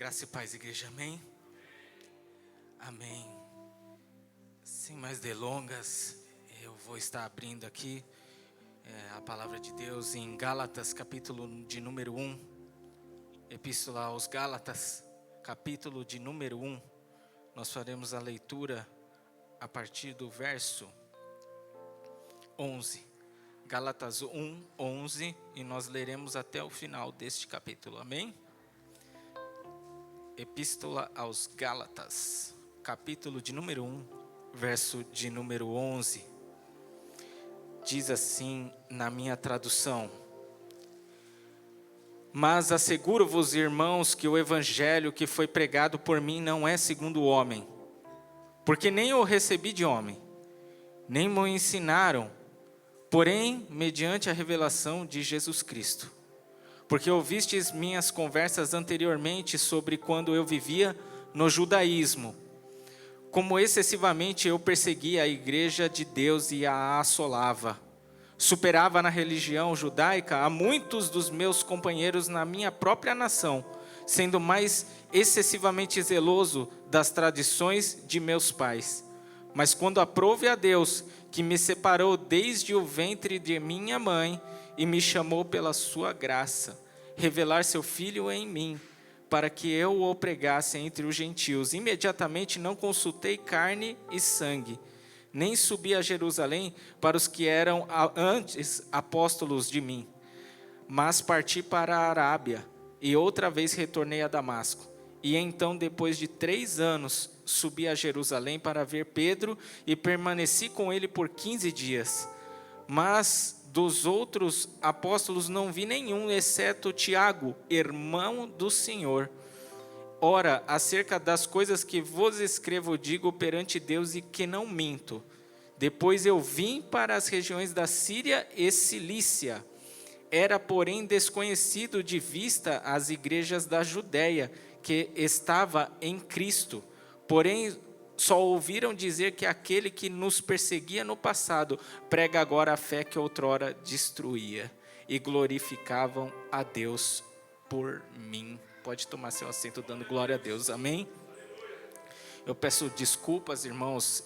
Graça e paz, igreja, amém? Amém. Sem mais delongas, eu vou estar abrindo aqui a palavra de Deus em Gálatas, capítulo de número 1. Epístola aos Gálatas, capítulo de número 1. Nós faremos a leitura a partir do verso 11. Gálatas 1, 11, e nós leremos até o final deste capítulo, amém? Epístola aos Gálatas, capítulo de número 1, verso de número 11. Diz assim na minha tradução: Mas asseguro-vos, irmãos, que o evangelho que foi pregado por mim não é segundo o homem, porque nem o recebi de homem, nem me ensinaram, porém mediante a revelação de Jesus Cristo. Porque ouvistes minhas conversas anteriormente sobre quando eu vivia no judaísmo, como excessivamente eu perseguia a igreja de Deus e a assolava. Superava na religião judaica a muitos dos meus companheiros na minha própria nação, sendo mais excessivamente zeloso das tradições de meus pais. Mas quando aprouve a Deus, que me separou desde o ventre de minha mãe e me chamou pela sua graça, revelar seu Filho em mim, para que eu o pregasse entre os gentios, imediatamente não consultei carne e sangue, nem subi a Jerusalém para os que eram antes apóstolos de mim, mas parti para a Arábia, e outra vez retornei a Damasco. E então, depois de 3 anos, subi a Jerusalém para ver Pedro, e permaneci com ele por 15 dias. Mas dos outros apóstolos não vi nenhum, exceto Tiago, irmão do Senhor. Ora, acerca das coisas que vos escrevo, digo perante Deus e que não minto. Depois eu vim para as regiões da Síria e Cilícia. Era, porém, desconhecido de vista as igrejas da Judéia, que estava em Cristo. Porém, só ouviram dizer que aquele que nos perseguia no passado prega agora a fé que outrora destruía, e glorificavam a Deus por mim. Pode tomar seu assento dando glória a Deus, amém? Eu peço desculpas, irmãos,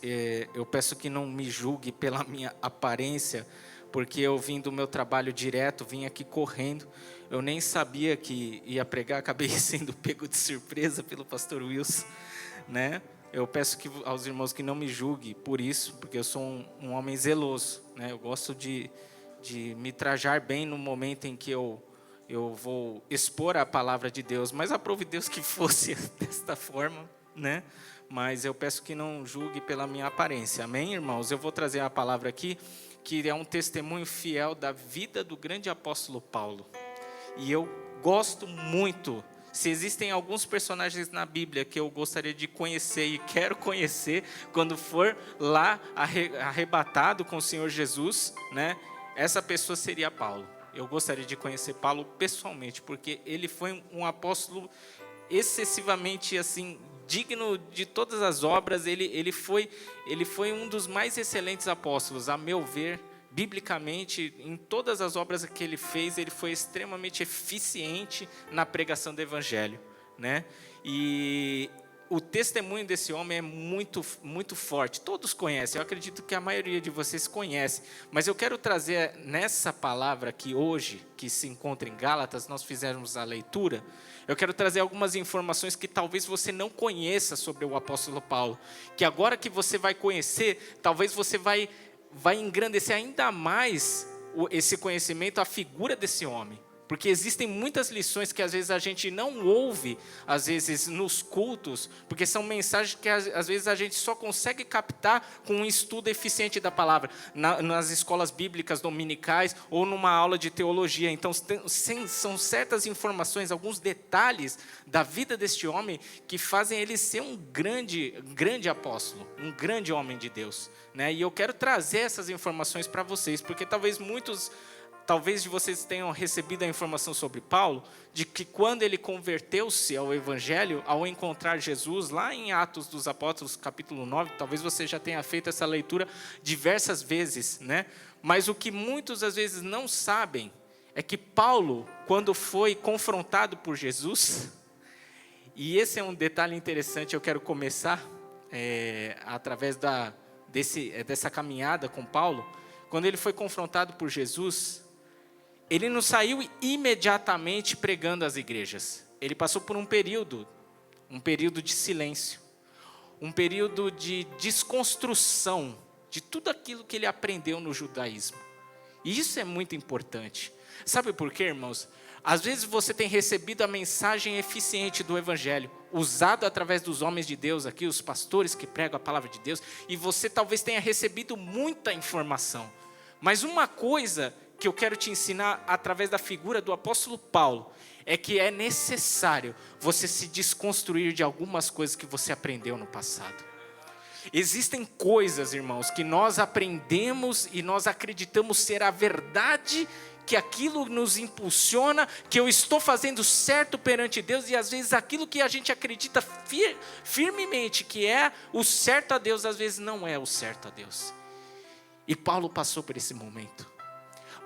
eu peço que não me julgue pela minha aparência, porque eu vim do meu trabalho direto, vim aqui correndo, eu nem sabia que ia pregar, acabei sendo pego de surpresa pelo pastor Wilson, né? Eu peço aos irmãos que não me julguem por isso, porque eu sou um homem zeloso, né? Eu gosto de me trajar bem no momento em que eu vou expor a palavra de Deus, mas aprove Deus que fosse desta forma, né? Mas eu peço que não julgue pela minha aparência, amém, irmãos? Eu vou trazer a palavra aqui, que é um testemunho fiel da vida do grande apóstolo Paulo, e eu gosto muito. Se existem alguns personagens na Bíblia que eu gostaria de conhecer e quero conhecer quando for lá arrebatado com o Senhor Jesus, né? Essa pessoa seria Paulo. Eu gostaria de conhecer Paulo pessoalmente, porque ele foi um apóstolo excessivamente assim digno de todas as obras. Ele foi um dos mais excelentes apóstolos, a meu ver. Biblicamente, em todas as obras que ele fez, ele foi extremamente eficiente na pregação do evangelho, né? E o testemunho desse homem é muito, muito forte. Todos conhecem, eu acredito que a maioria de vocês conhece, mas eu quero trazer nessa palavra que hoje, que se encontra em Gálatas, nós fizemos a leitura, eu quero trazer algumas informações que talvez você não conheça sobre o apóstolo Paulo, que agora que você vai conhecer, talvez você vai engrandecer ainda mais esse conhecimento, a figura desse homem. Porque existem muitas lições que às vezes a gente não ouve, às vezes nos cultos, porque são mensagens que às vezes a gente só consegue captar com um estudo eficiente da palavra, nas escolas bíblicas dominicais ou numa aula de teologia. Então são certas informações, alguns detalhes da vida deste homem que fazem ele ser um grande apóstolo, um grande homem de Deus, né? E eu quero trazer essas informações para vocês, porque talvez de vocês tenham recebido a informação sobre Paulo, de que quando ele converteu-se ao Evangelho, ao encontrar Jesus, lá em Atos dos Apóstolos, capítulo 9, talvez você já tenha feito essa leitura diversas vezes, né? Mas o que muitos às vezes não sabem, é que Paulo, quando foi confrontado por Jesus, E esse é um detalhe interessante, eu quero começar através dessa caminhada com Paulo. Quando ele foi confrontado por Jesus, ele não saiu imediatamente pregando às igrejas. Ele passou por um período de silêncio, um período de desconstrução de tudo aquilo que ele aprendeu no judaísmo. E isso é muito importante. Sabe por quê, irmãos? Às vezes você tem recebido a mensagem eficiente do Evangelho, usado através dos homens de Deus aqui, os pastores que pregam a palavra de Deus, e você talvez tenha recebido muita informação. Mas uma coisa que eu quero te ensinar através da figura do apóstolo Paulo, é que é necessário você se desconstruir de algumas coisas que você aprendeu no passado. Existem coisas, irmãos, que nós aprendemos e nós acreditamos ser a verdade, que aquilo nos impulsiona, que eu estou fazendo certo perante Deus, e às vezes aquilo que a gente acredita firmemente que é o certo a Deus, às vezes não é o certo a Deus. E Paulo passou por esse momento.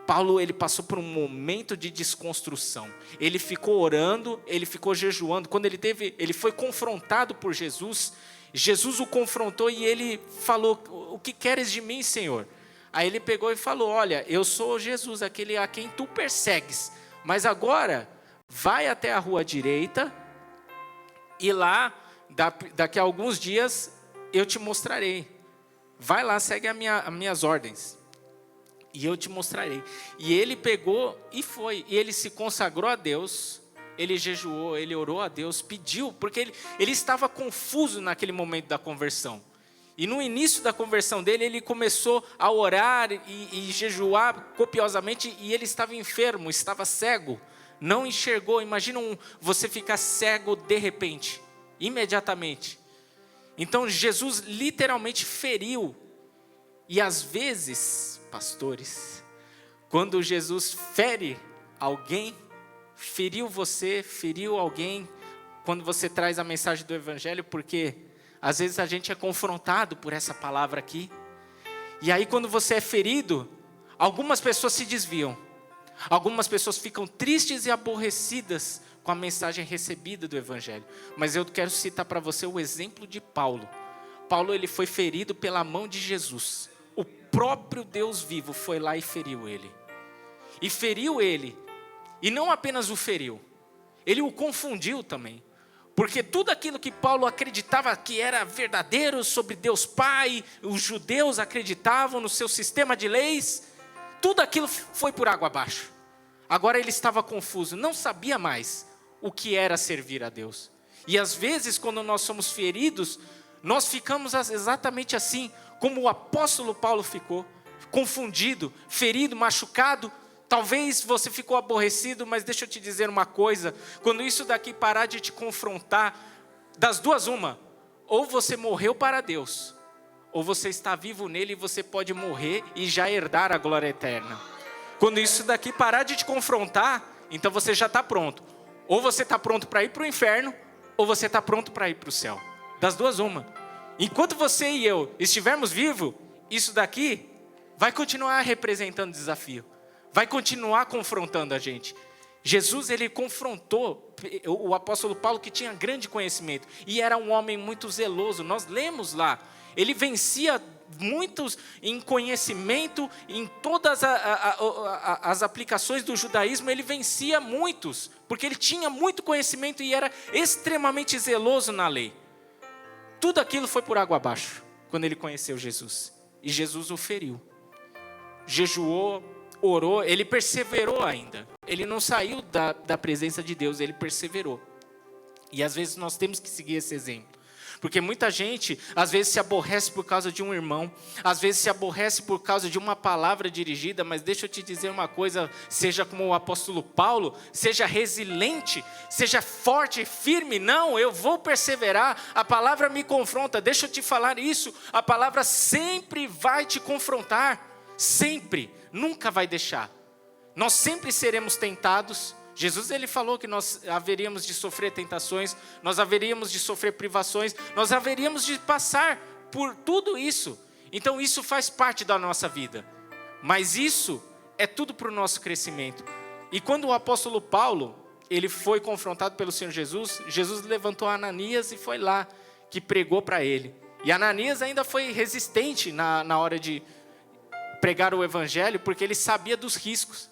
Paulo, ele passou por um momento de desconstrução. Ele ficou orando, ele ficou jejuando. Quando ele foi confrontado por Jesus, Jesus o confrontou e ele falou: o que queres de mim, Senhor? Aí ele pegou e falou: olha, eu sou Jesus, aquele a quem tu persegues, mas agora vai até a rua direita e lá, daqui a alguns dias, eu te mostrarei. Vai lá, segue as minhas ordens e eu te mostrarei. E ele pegou e foi, e ele se consagrou a Deus, ele jejuou, ele orou a Deus, pediu, porque ele estava confuso naquele momento da conversão. E no início da conversão dele, ele começou a orar e jejuar copiosamente, e ele estava enfermo, estava cego, não enxergou. Imagina você ficar cego de repente, imediatamente. Então Jesus literalmente feriu. E às vezes, pastores, quando Jesus fere alguém, feriu você, feriu alguém, quando você traz a mensagem do Evangelho, porque às vezes a gente é confrontado por essa palavra aqui. E aí quando você é ferido, algumas pessoas se desviam. Algumas pessoas ficam tristes e aborrecidas com a mensagem recebida do Evangelho. Mas eu quero citar para você o exemplo de Paulo. Paulo, ele foi ferido pela mão de Jesus. O próprio Deus vivo foi lá e feriu ele. E feriu ele. E não apenas o feriu, ele o confundiu também. Porque tudo aquilo que Paulo acreditava que era verdadeiro sobre Deus Pai, os judeus acreditavam no seu sistema de leis, tudo aquilo foi por água abaixo. Agora ele estava confuso, não sabia mais o que era servir a Deus. E às vezes quando nós somos feridos, nós ficamos exatamente assim, como o apóstolo Paulo ficou, confundido, ferido, machucado. Talvez você ficou aborrecido, mas deixa eu te dizer uma coisa, quando isso daqui parar de te confrontar, das duas uma, ou você morreu para Deus, ou você está vivo nele e você pode morrer e já herdar a glória eterna. Quando isso daqui parar de te confrontar, então você já está pronto, ou você está pronto para ir para o inferno, ou você está pronto para ir para o céu, das duas uma. Enquanto você e eu estivermos vivos, isso daqui vai continuar representando desafio. Vai continuar confrontando a gente. Jesus, ele confrontou o apóstolo Paulo, que tinha grande conhecimento. E era um homem muito zeloso. Nós lemos lá. Ele vencia muitos em conhecimento, em todas as aplicações do judaísmo. Ele vencia muitos, porque ele tinha muito conhecimento e era extremamente zeloso na lei. Tudo aquilo foi por água abaixo, quando ele conheceu Jesus. E Jesus o feriu. Jejuou, orou, ele perseverou ainda. Ele não saiu da presença de Deus, ele perseverou. E às vezes nós temos que seguir esse exemplo. Porque muita gente, às vezes se aborrece por causa de um irmão, às vezes se aborrece por causa de uma palavra dirigida, mas deixa eu te dizer uma coisa, seja como o apóstolo Paulo, seja resiliente, seja forte, firme. Não, eu vou perseverar, a palavra me confronta, deixa eu te falar isso, a palavra sempre vai te confrontar, sempre, nunca vai deixar. Nós sempre seremos tentados. Jesus, ele falou que nós haveríamos de sofrer tentações, nós haveríamos de sofrer privações, nós haveríamos de passar por tudo isso. Então isso faz parte da nossa vida, mas isso é tudo para o nosso crescimento. E quando o apóstolo Paulo, ele foi confrontado pelo Senhor Jesus, Jesus levantou Ananias e foi lá que pregou para ele. E Ananias ainda foi resistente na hora de pregar o evangelho, porque ele sabia dos riscos.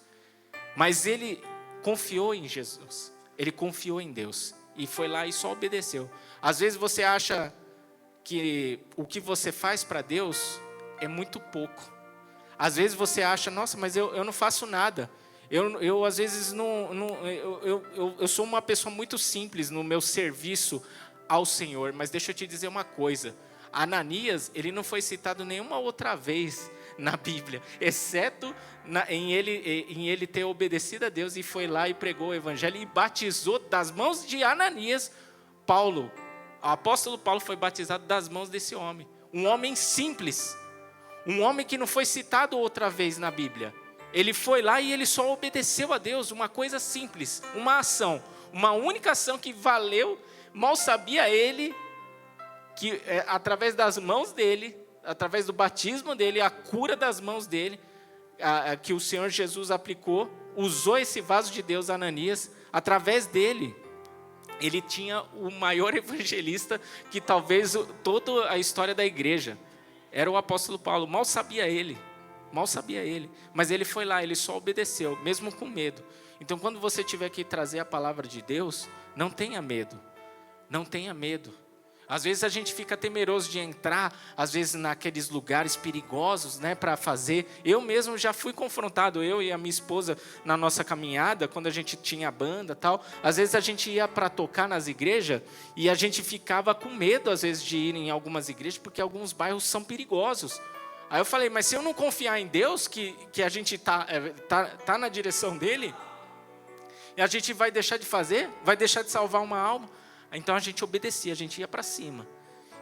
Mas ele confiou em Jesus, ele confiou em Deus e foi lá e só obedeceu. Às vezes você acha que o que você faz para Deus é muito pouco. Às vezes você acha, nossa, mas eu não faço nada. Eu às vezes eu sou uma pessoa muito simples no meu serviço ao Senhor. Mas deixa eu te dizer uma coisa. Ananias, ele não foi citado nenhuma outra vez na Bíblia, exceto em ele ter obedecido a Deus e foi lá e pregou o evangelho e batizou das mãos de Ananias, Paulo. O apóstolo Paulo foi batizado das mãos desse homem. Um homem simples. Um homem que não foi citado outra vez na Bíblia. Ele foi lá e ele só obedeceu a Deus. Uma coisa simples. Uma ação. Uma única ação que valeu. Mal sabia ele que através das mãos dele, através do batismo dele, a cura das mãos dele, que o Senhor Jesus aplicou, usou esse vaso de Deus, Ananias, através dele. Ele tinha o maior evangelista que talvez toda a história da igreja. Era o apóstolo Paulo. Mal sabia ele. Mas ele foi lá, ele só obedeceu, mesmo com medo. Então, quando você tiver que trazer a palavra de Deus, não tenha medo. Não tenha medo. Às vezes a gente fica temeroso de entrar, às vezes naqueles lugares perigosos, né, para fazer. Eu mesmo já fui confrontado, eu e a minha esposa, na nossa caminhada, quando a gente tinha banda e tal. Às vezes a gente ia para tocar nas igrejas e a gente ficava com medo, às vezes, de ir em algumas igrejas, porque alguns bairros são perigosos. Aí eu falei, mas se eu não confiar em Deus, que a gente tá na direção dele, e a gente vai deixar de fazer, vai deixar de salvar uma alma. Então a gente obedecia, a gente ia para cima.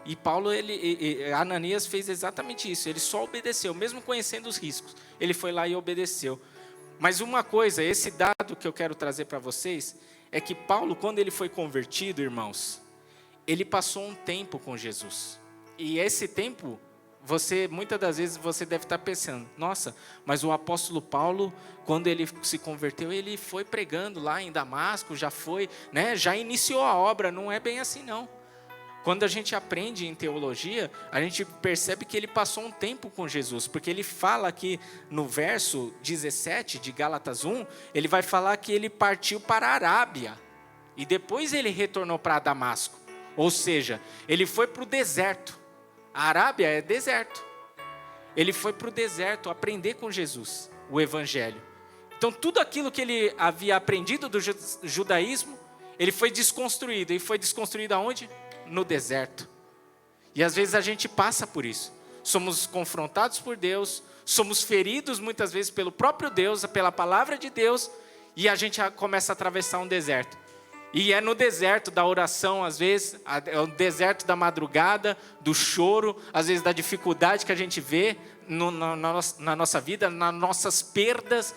E Paulo, Ananias fez exatamente isso. Ele só obedeceu, mesmo conhecendo os riscos. Ele foi lá e obedeceu. Mas uma coisa, esse dado que eu quero trazer para vocês, é que Paulo, quando ele foi convertido, irmãos, ele passou um tempo com Jesus. E esse tempo, muitas das vezes você deve estar pensando, nossa, mas o apóstolo Paulo, quando ele se converteu, ele foi pregando lá em Damasco, já iniciou a obra. Não é bem assim não. Quando a gente aprende em teologia, a gente percebe que ele passou um tempo com Jesus, porque ele fala aqui no verso 17 de Gálatas 1, ele vai falar que ele partiu para a Arábia, e depois ele retornou para Damasco, ou seja, ele foi para o deserto. A Arábia é deserto. Ele foi para o deserto aprender com Jesus o evangelho. Então tudo aquilo que ele havia aprendido do judaísmo, ele foi desconstruído. E foi desconstruído aonde? No deserto. E às vezes a gente passa por isso. Somos confrontados por Deus, somos feridos muitas vezes pelo próprio Deus, pela palavra de Deus, e a gente começa a atravessar um deserto. E é no deserto da oração, às vezes, é o deserto da madrugada, do choro, às vezes da dificuldade que a gente vê na nossa vida, nas nossas perdas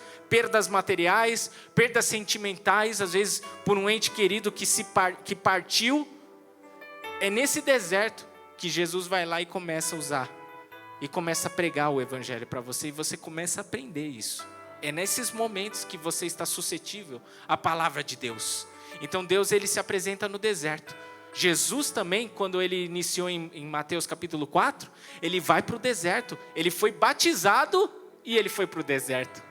materiais, perdas sentimentais, às vezes por um ente querido que partiu. É nesse deserto que Jesus vai lá e começa a usar, e começa a pregar o evangelho para você, e você começa a aprender isso. É nesses momentos que você está suscetível à palavra de Deus. Então Deus, ele se apresenta no deserto. Jesus também, quando ele iniciou em Mateus capítulo 4, ele vai para o deserto. Ele foi batizado e ele foi para o deserto.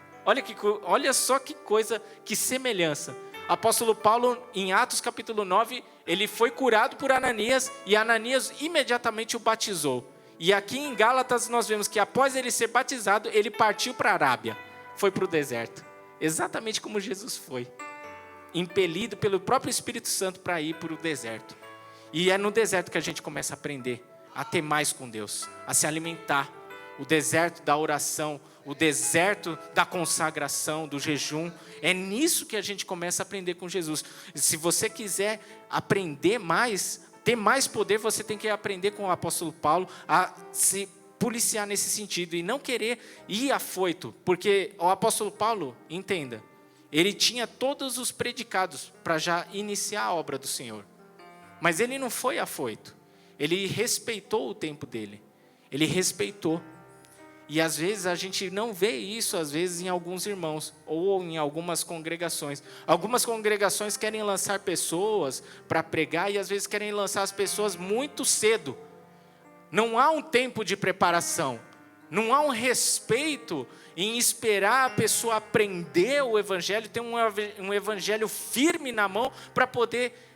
Olha só que coisa, que semelhança. Apóstolo Paulo, em Atos capítulo 9, ele foi curado por Ananias e Ananias imediatamente o batizou. E aqui em Gálatas nós vemos que após ele ser batizado, ele partiu para a Arábia. Foi para o deserto. Exatamente como Jesus foi. Impelido pelo próprio Espírito Santo para ir para o deserto. E é no deserto que a gente começa a aprender a ter mais com Deus, a se alimentar. O deserto da oração, o deserto da consagração, do jejum. É nisso que a gente começa a aprender com Jesus. Se você quiser aprender mais, ter mais poder, você tem que aprender com o apóstolo Paulo a se policiar nesse sentido e não querer ir afoito. Porque o apóstolo Paulo, entenda, ele tinha todos os predicados para já iniciar a obra do Senhor. Mas ele não foi afoito. Ele respeitou o tempo dele. Ele respeitou. E às vezes a gente não vê isso, às vezes, em alguns irmãos, ou em algumas congregações. Algumas congregações querem lançar pessoas para pregar, e às vezes querem lançar as pessoas muito cedo. Não há um tempo de preparação, não há um respeito em esperar a pessoa aprender o evangelho, ter um evangelho firme na mão para poder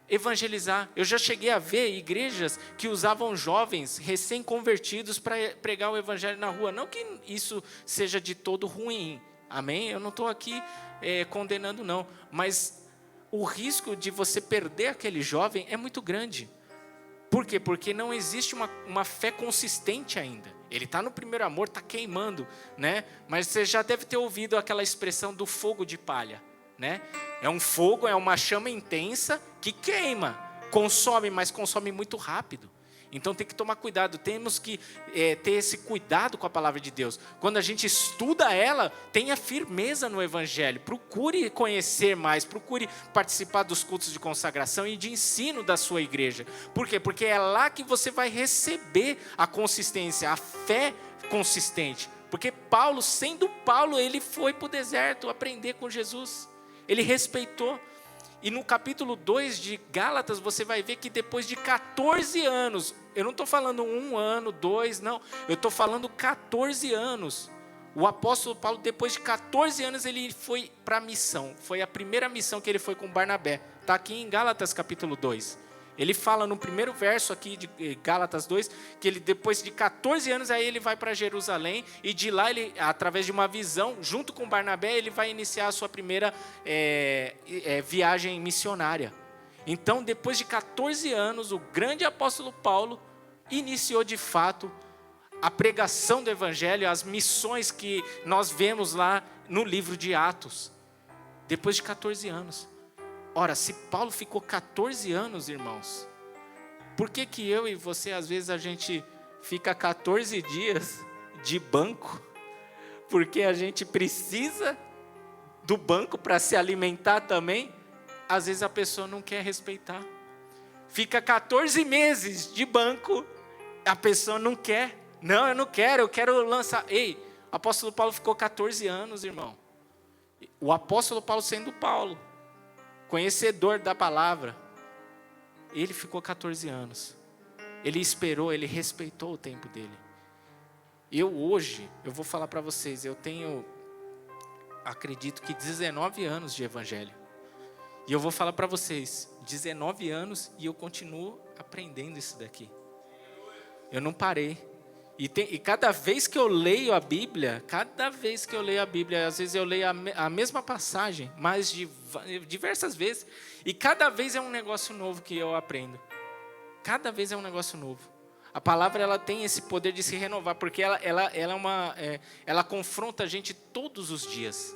evangelizar. Eu já cheguei a ver igrejas que usavam jovens recém-convertidos para pregar o evangelho na rua. Não que isso seja de todo ruim, amém? Eu não estou aqui condenando não, mas o risco de você perder aquele jovem é muito grande. Por quê? Porque não existe uma fé consistente ainda. Ele está no primeiro amor, está queimando, né? Mas você já deve ter ouvido aquela expressão do fogo de palha, né? É um fogo, é uma chama intensa que queima, consome, mas consome muito rápido. Então tem que tomar cuidado, temos que ter esse cuidado com a palavra de Deus. Quando a gente estuda ela, tenha firmeza no evangelho, procure conhecer mais, procure participar dos cultos de consagração e de ensino da sua igreja. Por quê? Porque é lá que você vai receber a consistência, a fé consistente. Porque Paulo, sendo Paulo, ele foi para o deserto aprender com Jesus. Ele respeitou. E no capítulo 2 de Gálatas, você vai ver que depois de 14 anos, eu não estou falando 1 ano, 2, não. Eu estou falando 14 anos. O apóstolo Paulo, depois de 14 anos, ele foi para a missão. Foi a primeira missão que ele foi com Barnabé. Está aqui em Gálatas capítulo 2. Ele fala no primeiro verso aqui de Gálatas 2, que ele depois de 14 anos, aí ele vai para Jerusalém, e de lá, ele, através de uma visão, junto com Barnabé, ele vai iniciar a sua primeira viagem missionária. Então, depois de 14 anos, o grande apóstolo Paulo iniciou de fato a pregação do evangelho, as missões que nós vemos lá no livro de Atos, depois de 14 anos. Ora, se Paulo ficou 14 anos, irmãos, por que que eu e você, às vezes, a gente fica 14 dias de banco? Porque a gente precisa do banco para se alimentar também. Às vezes a pessoa não quer respeitar. Fica 14 meses de banco, a pessoa não quer. Não, eu não quero, eu quero lançar. Ei, o apóstolo Paulo ficou 14 anos, irmão. O apóstolo Paulo sendo Paulo, conhecedor da palavra, ele ficou 14 anos. Ele esperou, ele respeitou o tempo dele. Hoje, eu vou falar para vocês, eu tenho, acredito que 19 anos de evangelho. E eu vou falar para vocês, 19 anos e eu continuo aprendendo isso daqui. Eu não parei. E cada vez que eu leio a Bíblia, às vezes eu leio a mesma passagem, mas diversas vezes, e cada vez é um negócio novo que eu aprendo. Cada vez é um negócio novo. A palavra, ela tem esse poder de se renovar, porque ela confronta a gente todos os dias.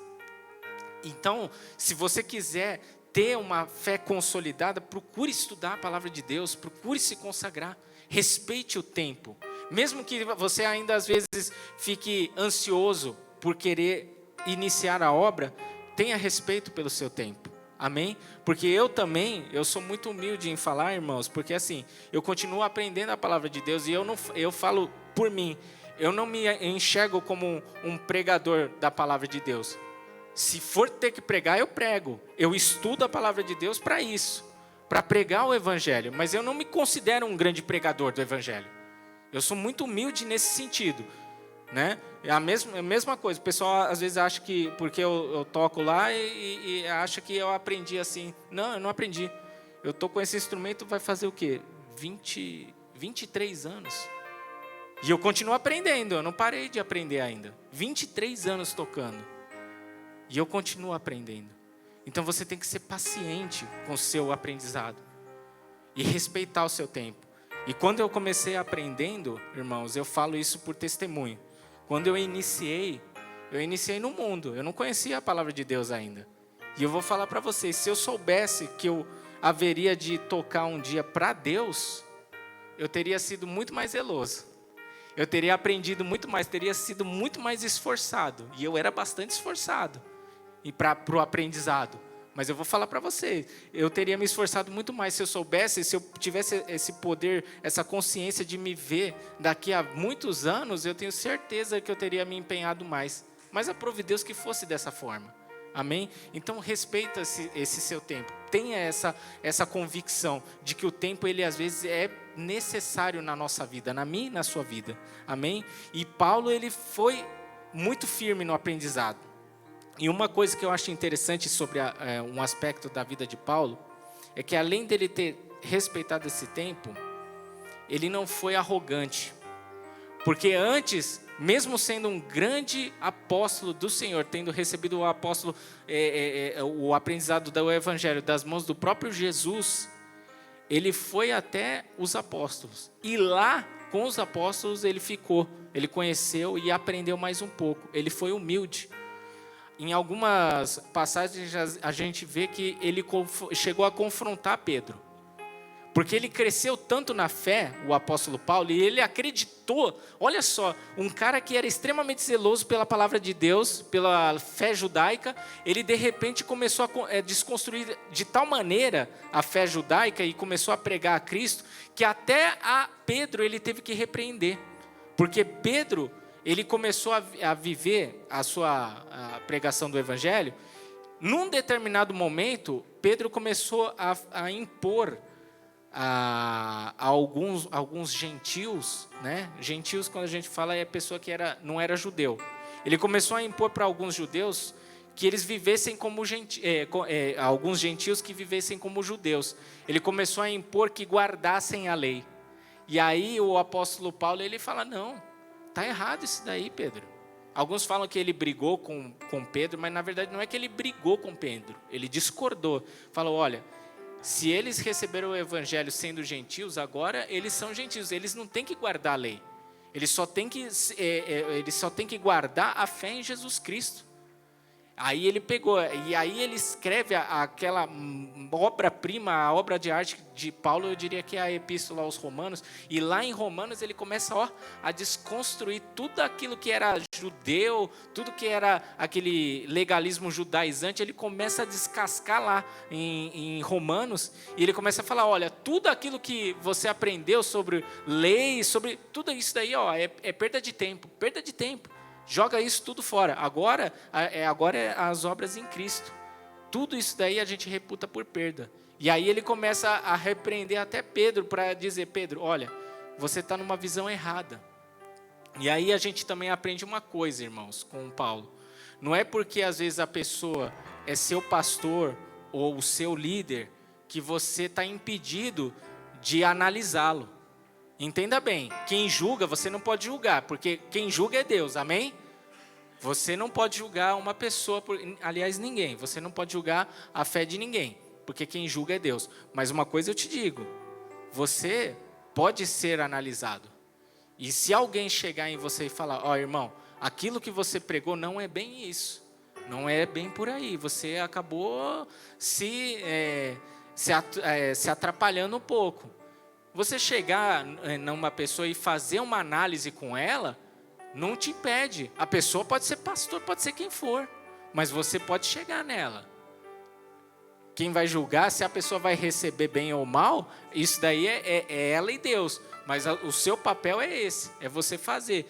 Então, se você quiser ter uma fé consolidada, procure estudar a palavra de Deus, procure se consagrar, respeite o tempo. Mesmo que você ainda às vezes fique ansioso por querer iniciar a obra, tenha respeito pelo seu tempo. Amém? Porque eu sou muito humilde em falar, irmãos, porque assim, eu continuo aprendendo a palavra de Deus e eu falo por mim, eu não me enxergo como um pregador da palavra de Deus. Se for ter que pregar, eu prego. Eu estudo a palavra de Deus para isso, para pregar o evangelho, mas eu não me considero um grande pregador do evangelho. Eu sou muito humilde nesse sentido, né? É a mesma coisa. O pessoal às vezes acha que porque eu toco lá e acha que eu aprendi assim. Não, eu não aprendi. Eu tô com esse instrumento, vai fazer o quê? 23 anos. E eu continuo aprendendo, eu não parei de aprender ainda. 23 anos tocando. E eu continuo aprendendo. Então você tem que ser paciente com o seu aprendizado e respeitar o seu tempo. E quando eu comecei aprendendo, irmãos, eu falo isso por testemunho. Quando eu iniciei no mundo. Eu não conhecia a palavra de Deus ainda. E eu vou falar para vocês, se eu soubesse que eu haveria de tocar um dia para Deus, eu teria sido muito mais zeloso. Eu teria aprendido muito mais, teria sido muito mais esforçado. E eu era bastante esforçado para o aprendizado. Mas eu vou falar para você, eu teria me esforçado muito mais se eu soubesse, se eu tivesse esse poder, essa consciência de me ver daqui a muitos anos, eu tenho certeza que eu teria me empenhado mais. Mas aprove Deus que fosse dessa forma. Amém? Então respeita esse seu tempo. Tenha essa convicção de que o tempo, ele às vezes é necessário na nossa vida, na minha e na sua vida. Amém? E Paulo, ele foi muito firme no aprendizado. E uma coisa que eu acho interessante sobre um aspecto da vida de Paulo, é que além dele ter respeitado esse tempo, ele não foi arrogante. Porque antes, mesmo sendo um grande apóstolo do Senhor, tendo recebido o aprendizado do Evangelho das mãos do próprio Jesus, ele foi até os apóstolos. E lá, com os apóstolos, ele ficou. Ele conheceu e aprendeu mais um pouco. Ele foi humilde. Em algumas passagens, a gente vê que ele chegou a confrontar Pedro. Porque ele cresceu tanto na fé, o apóstolo Paulo, e ele acreditou. Olha só, um cara que era extremamente zeloso pela palavra de Deus, pela fé judaica, ele de repente começou a desconstruir de tal maneira a fé judaica e começou a pregar a Cristo, que até a Pedro ele teve que repreender. Porque Pedro, ele começou a viver a pregação do Evangelho. Num determinado momento, Pedro começou a impor a alguns gentios, né? Gentios, quando a gente fala, é a pessoa que não era judeu. Ele começou a impor para alguns judeus que eles vivessem como alguns gentios que vivessem como judeus. Ele começou a impor que guardassem a lei. E aí o apóstolo Paulo, ele fala, não, está errado isso daí, Pedro. Alguns falam que ele brigou com Pedro, mas na verdade não é que ele brigou com Pedro, ele discordou. Falou, olha, se eles receberam o evangelho sendo gentios, agora eles são gentios, eles não têm que guardar a lei. Eles só têm que guardar a fé em Jesus Cristo. Aí ele pegou, e aí ele escreve aquela obra-prima, a obra de arte de Paulo, eu diria que é a Epístola aos Romanos, e lá em Romanos ele começa a desconstruir tudo aquilo que era judeu, tudo que era aquele legalismo judaizante, ele começa a descascar lá em Romanos, e ele começa a falar, olha, tudo aquilo que você aprendeu sobre leis, sobre tudo isso daí, é perda de tempo. Joga isso tudo fora. Agora é as obras em Cristo. Tudo isso daí a gente reputa por perda. E aí ele começa a repreender até Pedro para dizer, Pedro, olha, você está numa visão errada. E aí a gente também aprende uma coisa, irmãos, com Paulo. Não é porque às vezes a pessoa é seu pastor ou o seu líder que você está impedido de analisá-lo. Entenda bem, quem julga, você não pode julgar, porque quem julga é Deus, amém? Você não pode julgar uma pessoa, aliás, ninguém, você não pode julgar a fé de ninguém, porque quem julga é Deus. Mas uma coisa eu te digo, você pode ser analisado. E se alguém chegar em você e falar, irmão, aquilo que você pregou não é bem isso, não é bem por aí, você acabou se atrapalhando um pouco. Você chegar numa pessoa e fazer uma análise com ela, não te impede. A pessoa pode ser pastor, pode ser quem for, mas você pode chegar nela. Quem vai julgar se a pessoa vai receber bem ou mal, isso daí é ela e Deus. Mas o seu papel é esse, é você fazer.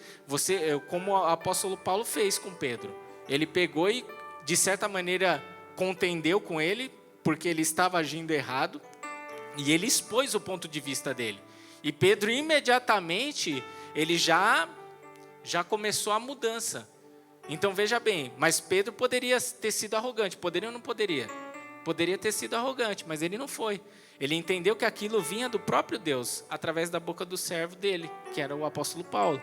Como o apóstolo Paulo fez com Pedro. Ele pegou e, de certa maneira, contendeu com ele, porque ele estava agindo errado. E ele expôs o ponto de vista dele. E Pedro, imediatamente, ele já começou a mudança. Então, veja bem, mas Pedro poderia ter sido arrogante. Poderia ou não poderia? Poderia ter sido arrogante, mas ele não foi. Ele entendeu que aquilo vinha do próprio Deus, através da boca do servo dele, que era o apóstolo Paulo.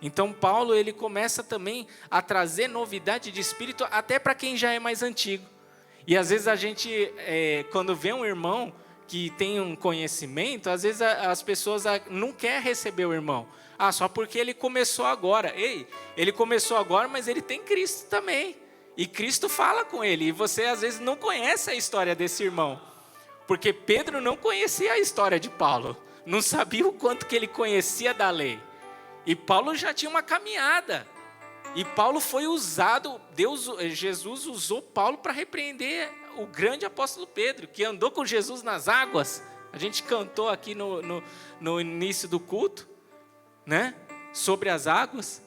Então, Paulo, ele começa também a trazer novidade de espírito até para quem já é mais antigo. E às vezes a gente, quando vê um irmão que tem um conhecimento, às vezes as pessoas não querem receber o irmão. Só porque ele começou agora. Ele começou agora, mas ele tem Cristo também. E Cristo fala com ele. E você às vezes não conhece a história desse irmão. Porque Pedro não conhecia a história de Paulo. Não sabia o quanto que ele conhecia da lei. E Paulo já tinha uma caminhada. E Paulo foi usado, Jesus usou Paulo para repreender o grande apóstolo Pedro, que andou com Jesus nas águas. A gente cantou aqui no início do culto, né? Sobre as águas.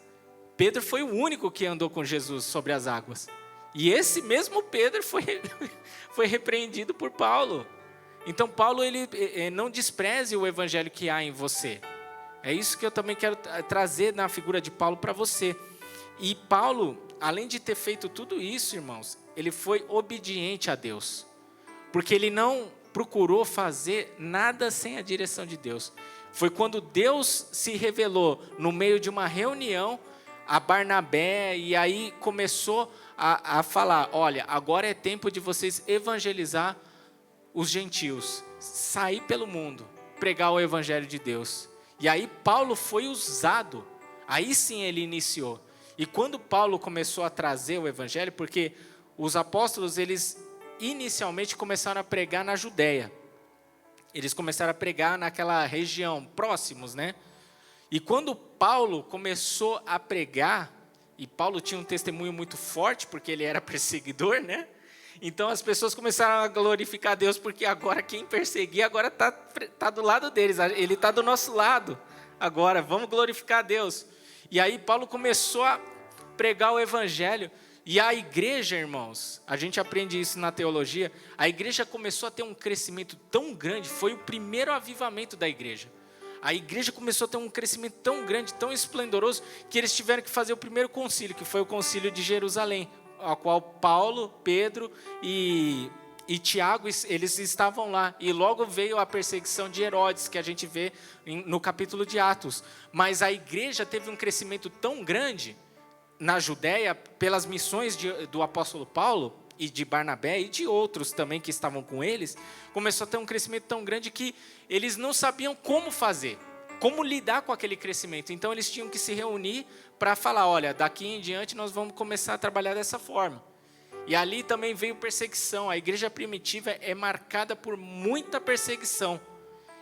Pedro foi o único que andou com Jesus sobre as águas. E esse mesmo Pedro foi repreendido por Paulo. Então Paulo, ele não despreze o evangelho que há em você. É isso que eu também quero trazer na figura de Paulo para você. E Paulo, além de ter feito tudo isso, irmãos, ele foi obediente a Deus. Porque ele não procurou fazer nada sem a direção de Deus. Foi quando Deus se revelou no meio de uma reunião a Barnabé, e aí começou a falar, olha, agora é tempo de vocês evangelizar os gentios, sair pelo mundo, pregar o evangelho de Deus. E aí Paulo foi usado, aí sim ele iniciou. E quando Paulo começou a trazer o evangelho, porque os apóstolos, eles inicialmente começaram a pregar na Judéia. Eles começaram a pregar naquela região, próximos, né? E quando Paulo começou a pregar, e Paulo tinha um testemunho muito forte, porque ele era perseguidor, né? Então as pessoas começaram a glorificar a Deus, porque agora quem perseguia agora está do lado deles, ele está do nosso lado. Agora, vamos glorificar a Deus. E aí Paulo começou a pregar o evangelho, e a igreja, irmãos, a gente aprende isso na teologia, a igreja começou a ter um crescimento tão grande, foi o primeiro avivamento da igreja. A igreja começou a ter um crescimento tão grande, tão esplendoroso, que eles tiveram que fazer o primeiro concílio, que foi o concílio de Jerusalém, ao qual Paulo, Pedro e Tiago, eles estavam lá. E logo veio a perseguição de Herodes, que a gente vê no capítulo de Atos. Mas a igreja teve um crescimento tão grande na Judéia, pelas missões do apóstolo Paulo, e de Barnabé, e de outros também que estavam com eles, começou a ter um crescimento tão grande que eles não sabiam como fazer, como lidar com aquele crescimento. Então eles tinham que se reunir para falar, olha, daqui em diante nós vamos começar a trabalhar dessa forma. E ali também veio perseguição. A igreja primitiva é marcada por muita perseguição.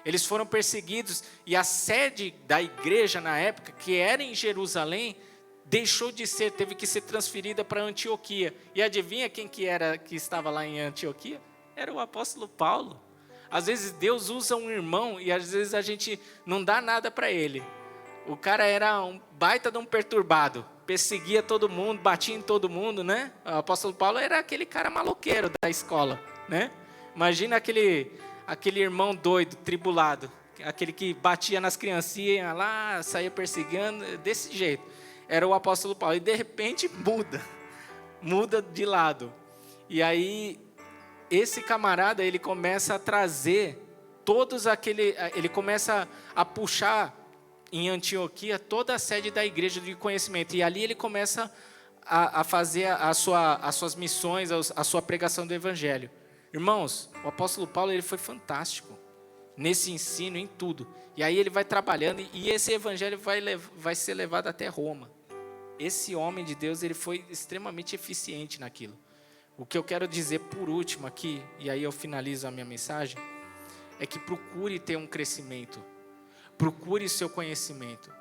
Eles foram perseguidos, e a sede da igreja na época, que era em Jerusalém, deixou de ser, teve que ser transferida para Antioquia. E adivinha quem que estava lá em Antioquia? Era o apóstolo Paulo. Às vezes Deus usa um irmão e às vezes a gente não dá nada para ele. O cara era um baita de um perturbado, perseguia todo mundo, batia em todo mundo, né? O apóstolo Paulo era aquele cara maloqueiro da escola, né? Imagina aquele irmão doido, tribulado, aquele que batia nas criancinhas lá, saía perseguindo, desse jeito. Era o apóstolo Paulo, e de repente muda de lado. E aí, esse camarada, ele começa a trazer ele começa a puxar em Antioquia toda a sede da igreja de conhecimento. E ali ele começa a fazer as suas missões, a sua pregação do evangelho. Irmãos, o apóstolo Paulo, ele foi fantástico nesse ensino, em tudo. E aí ele vai trabalhando, e esse evangelho vai ser levado até Roma. Esse homem de Deus, ele foi extremamente eficiente naquilo. O que eu quero dizer por último aqui, e aí eu finalizo a minha mensagem, é que procure ter um crescimento. Procure o seu conhecimento.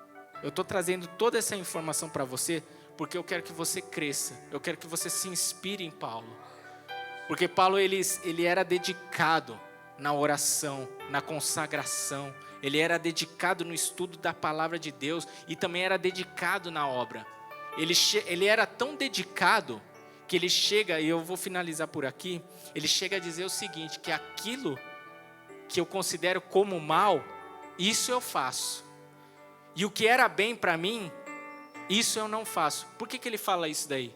Eu estou trazendo toda essa informação para você, porque eu quero que você cresça. Eu quero que você se inspire em Paulo. Porque Paulo, ele era dedicado na oração, na consagração. Ele era dedicado no estudo da palavra de Deus e também era dedicado na obra. Ele era tão dedicado que ele chega, e eu vou finalizar por aqui, ele chega a dizer o seguinte, que aquilo que eu considero como mal, isso eu faço. E o que era bem para mim, isso eu não faço. Por que ele fala isso daí?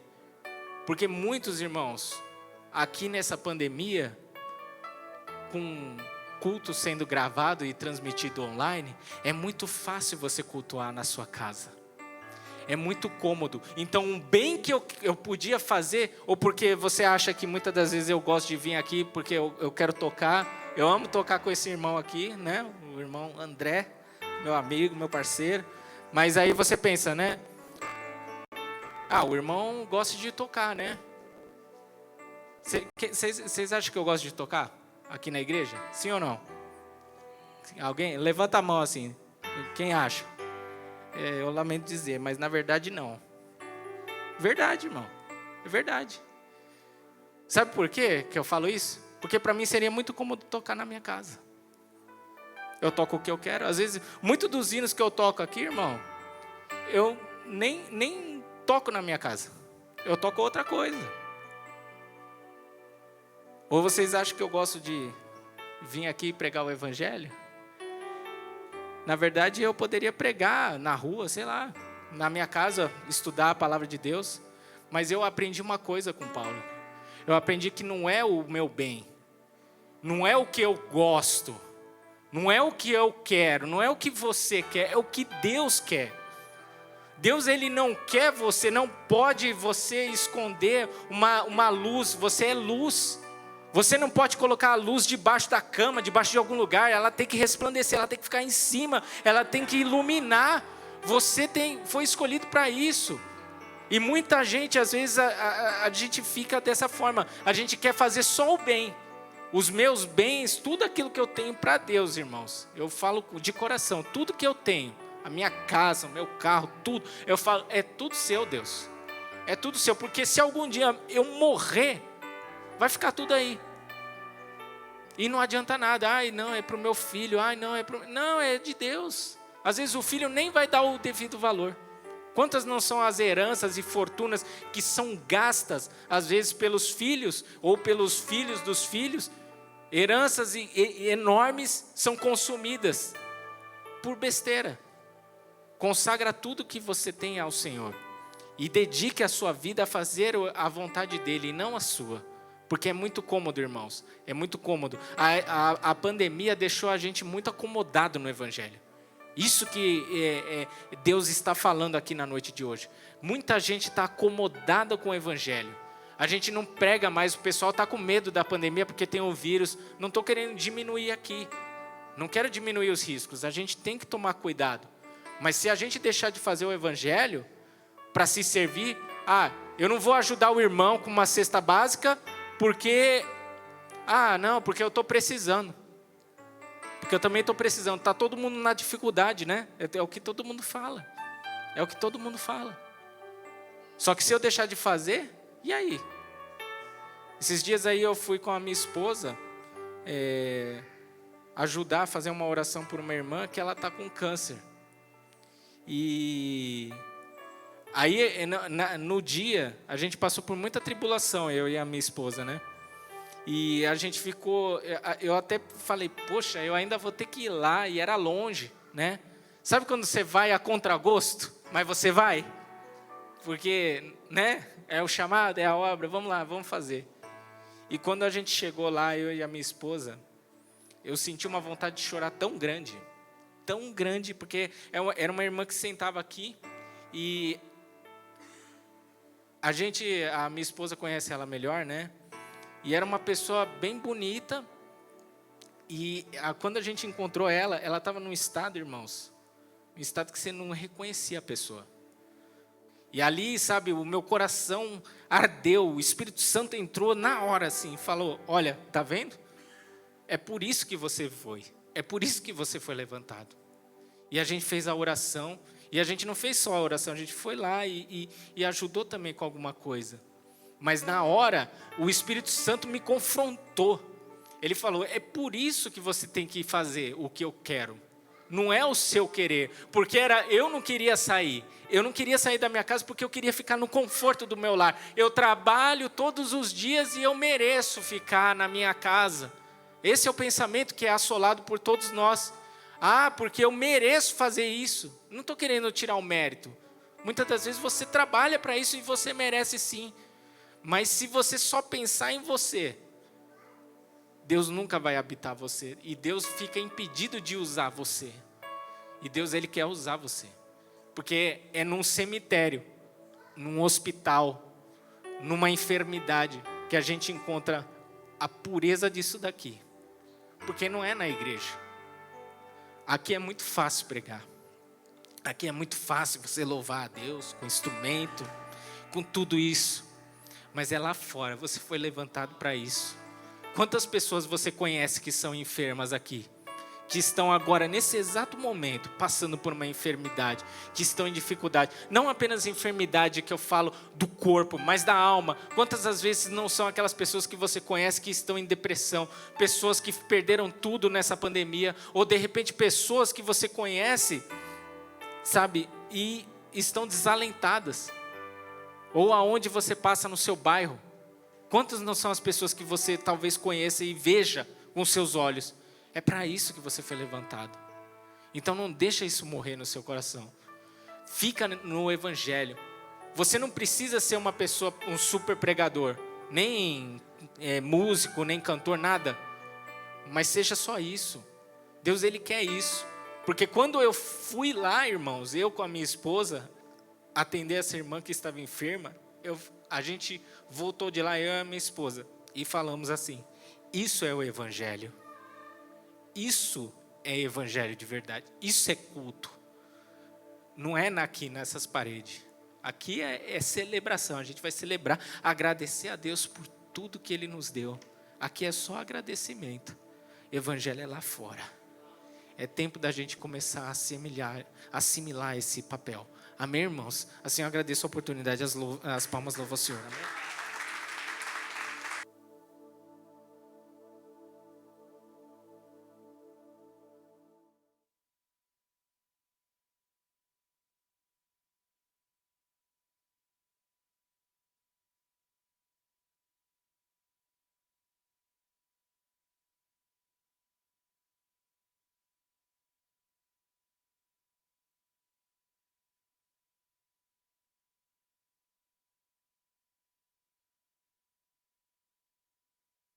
Porque muitos irmãos, aqui nessa pandemia, com culto sendo gravado e transmitido online, é muito fácil você cultuar na sua casa. É muito cômodo. Então, um bem que eu podia fazer, ou porque você acha que muitas das vezes eu gosto de vir aqui porque eu quero tocar. Eu amo tocar com esse irmão aqui, né? O irmão André, meu amigo, meu parceiro. Mas aí você pensa, né? O irmão gosta de tocar, né? Vocês acham que eu gosto de tocar aqui na igreja? Sim ou não? Alguém? Levanta a mão assim. Quem acha? Eu lamento dizer, mas na verdade não. Verdade, irmão. É verdade. Sabe por quê que eu falo isso? Porque para mim seria muito cômodo tocar na minha casa. Eu toco o que eu quero. Às vezes, muitos dos hinos que eu toco aqui, irmão, eu nem toco na minha casa. Eu toco outra coisa. Ou vocês acham que eu gosto de vir aqui e pregar o evangelho? Na verdade, eu poderia pregar na rua, sei lá, na minha casa, estudar a palavra de Deus. Mas eu aprendi uma coisa com Paulo. Eu aprendi que não é o meu bem, não é o que eu gosto, não é o que eu quero, não é o que você quer, é o que Deus quer. Deus, Ele não quer você, não pode você esconder uma luz, você é luz. Você não pode colocar a luz debaixo da cama, debaixo de algum lugar, ela tem que resplandecer, ela tem que ficar em cima, ela tem que iluminar. Você foi escolhido para isso. E muita gente, às vezes, a gente fica dessa forma, a gente quer fazer só o bem. Os meus bens, tudo aquilo que eu tenho para Deus, irmãos, eu falo de coração, tudo que eu tenho, a minha casa, o meu carro, tudo, eu falo, é tudo seu, Deus. É tudo seu, porque se algum dia eu morrer, vai ficar tudo aí. E não adianta nada, ai não, é para o meu filho, ai não, não, é de Deus. Às vezes o filho nem vai dar o devido valor. Quantas não são as heranças e fortunas que são gastas, às vezes pelos filhos, ou pelos filhos dos filhos, heranças enormes são consumidas por besteira. Consagra tudo que você tem ao Senhor e dedique a sua vida a fazer a vontade dEle e não a sua. Porque é muito cômodo, irmãos, é muito cômodo. A pandemia deixou a gente muito acomodado no Evangelho. Isso que Deus está falando aqui na noite de hoje. Muita gente está acomodada com o Evangelho. A gente não prega mais, o pessoal está com medo da pandemia porque tem o vírus. Não estou querendo diminuir aqui. Não quero diminuir os riscos. A gente tem que tomar cuidado. Mas se a gente deixar de fazer o Evangelho para se servir, eu não vou ajudar o irmão com uma cesta básica porque eu estou precisando. Porque eu também estou precisando. Está todo mundo na dificuldade, né? É o que todo mundo fala. É o que todo mundo fala. Só que se eu deixar de fazer, e aí? Esses dias aí eu fui com a minha esposa ajudar a fazer uma oração por uma irmã que ela está com câncer. E aí no dia a gente passou por muita tribulação, eu e a minha esposa, né? E a gente ficou, eu até falei, poxa, eu ainda vou ter que ir lá, e era longe, né? Sabe quando você vai a contragosto, mas você vai? Porque, né, é o chamado, é a obra, vamos lá, vamos fazer. E quando a gente chegou lá, eu e a minha esposa, eu senti uma vontade de chorar tão grande, porque era uma irmã que sentava aqui, e a minha esposa conhece ela melhor, né? E era uma pessoa bem bonita. E quando a gente encontrou ela estava num estado, irmãos, um estado que você não reconhecia a pessoa. E ali, sabe, o meu coração ardeu, o Espírito Santo entrou na hora assim, falou, olha, tá vendo? É por isso que você foi, é por isso que você foi levantado. E a gente fez a oração, e a gente não fez só a oração, a gente foi lá e ajudou também com alguma coisa. Mas na hora, o Espírito Santo me confrontou. Ele falou, é por isso que você tem que fazer o que eu quero. Não é o seu querer. Porque eu não queria sair. Eu não queria sair da minha casa porque eu queria ficar no conforto do meu lar. Eu trabalho todos os dias e eu mereço ficar na minha casa. Esse é o pensamento que é assolado por todos nós. Porque eu mereço fazer isso. Não estou querendo tirar o mérito. Muitas das vezes você trabalha para isso e você merece sim. Mas se você só pensar em você, Deus nunca vai habitar você. E Deus fica impedido de usar você. E Deus, Ele quer usar você. Porque é num cemitério, num hospital, numa enfermidade, que a gente encontra a pureza disso daqui. Porque não é na igreja. Aqui é muito fácil pregar. Aqui é muito fácil você louvar a Deus com instrumento, com tudo isso. Mas é lá fora, você foi levantado para isso. Quantas pessoas você conhece que são enfermas aqui? que estão agora, nesse exato momento, passando por uma enfermidade, que estão em dificuldade. Não apenas enfermidade que eu falo do corpo, mas da alma. Quantas das vezes não são aquelas pessoas que você conhece que estão em depressão, pessoas que perderam tudo nessa pandemia, ou de repente pessoas que você conhece, sabe, e estão desalentadas. Ou aonde você passa no seu bairro. Quantas não são as pessoas que você talvez conheça e veja com seus olhos? É para isso que você foi levantado. Então não deixa isso morrer no seu coração. Fica no Evangelho. Você não precisa ser uma pessoa, um super pregador, nem músico, nem cantor, nada. Mas seja só isso. Deus, Ele quer isso. Porque quando eu fui lá, irmãos, eu com a minha esposa, atender essa irmã que estava enferma, a gente voltou de lá, eu e a minha esposa, e falamos assim: isso é o Evangelho. Isso é Evangelho de verdade. Isso é culto. Não é aqui nessas paredes. Aqui é celebração. A gente vai celebrar, agradecer a Deus por tudo que Ele nos deu. Aqui é só agradecimento. Evangelho é lá fora. É tempo da gente começar a assimilar esse papel. Amém, irmãos? Assim eu agradeço a oportunidade, as palmas louvam ao Senhor. Amém?